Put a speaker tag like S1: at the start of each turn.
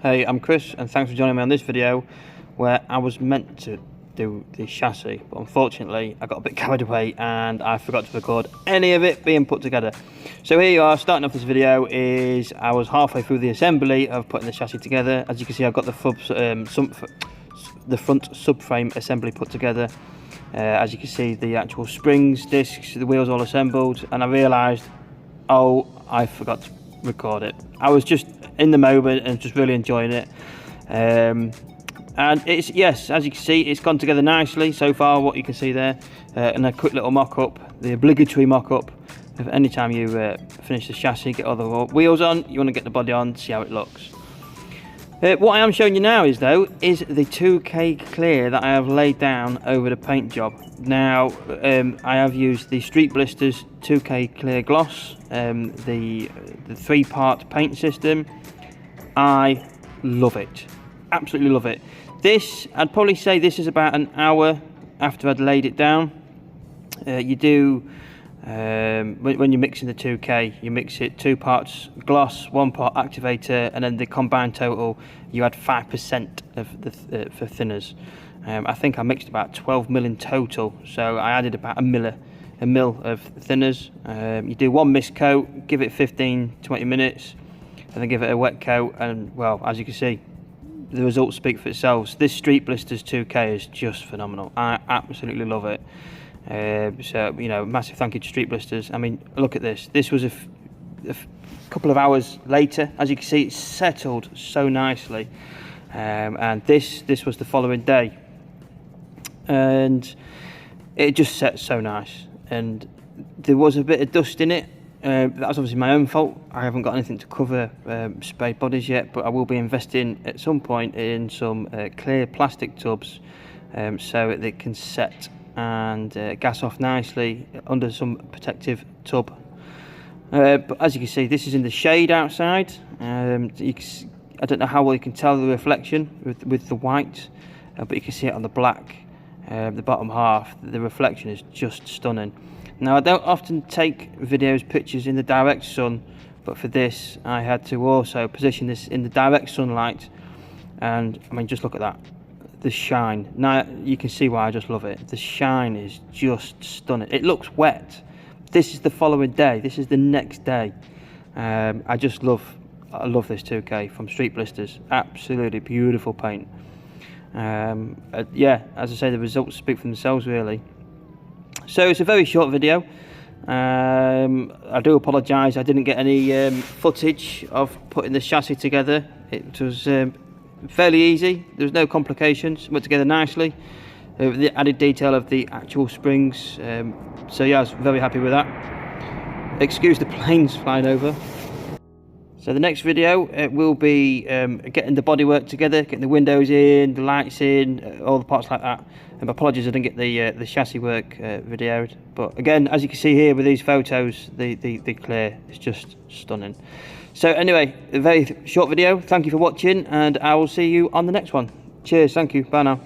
S1: Hey, I'm Chris and thanks for joining me on this video where I was meant to do the chassis, but unfortunately I got a bit carried away and I forgot to record any of it being put together. So here you are, starting off this video is I was halfway through the assembly of putting the chassis together. As you can see, I've got the front subframe assembly put together. As you can see, the actual springs, discs, the wheels all assembled, and I realised, oh, I forgot to record it. I was just in the moment and just really enjoying it, and it's, yes, as you can see, it's gone together nicely so far, what you can see there, and a quick little mock-up, the obligatory mock-up of any time you finish the chassis, get all the wheels on, you want to get the body on, see how it looks. What I am showing you now is the 2K clear that I have laid down over the paint job. Now I have used the Streetblisters 2K clear gloss, the 3-part paint system. I love it, absolutely love it. This, I'd probably say this is about an hour after I'd laid it down. You do, when you're mixing the 2K, you mix it 2 parts gloss, 1 part activator, and then the combined total, you add 5% of the for thinners. I think I mixed about 12 mil in total, so I added about a mil of thinners. You do 1 mist coat, give it 15-20 minutes, and then give it a wet coat, and well, as you can see, the results speak for themselves. This Streetblisters 2K is just phenomenal. I absolutely love it. So, you know, massive thank you to Streetblisters. I mean, look at this. This was a couple of hours later. As you can see, it's settled so nicely. And this was the following day. And it just set so nice. And there was a bit of dust in it. That was obviously my own fault. I haven't got anything to cover spray bodies yet, but I will be investing at some point in some clear plastic tubs so they can set and gas off nicely under some protective tub. But as you can see, this is in the shade outside. I don't know how well you can tell the reflection with the white, but you can see it on the black, the bottom half. The reflection is just stunning. Now, I don't often take pictures in the direct sun, but for this I had to also position this in the direct sunlight, and I mean, just look at that. The shine. Now you can see why I just love it. The shine is just stunning. It looks wet. This is the following day. This is the next day. I love this 2K from Streetblisters. Absolutely beautiful paint. Yeah, as I say, the results speak for themselves really. So it's a very short video. I do apologise I didn't get any footage of putting the chassis together. It was fairly easy, there was no complications, went together nicely with the added detail of the actual springs. So yeah, I was very happy with that. Excuse the planes flying over. So the next video will be getting the bodywork together, getting the windows in, the lights in, all the parts like that. And apologies I didn't get the chassis work videoed, but again, as you can see here with these photos, the clear is just stunning. So anyway, a very short video. Thank you for watching, and I will see you on the next one. Cheers, thank you, bye now.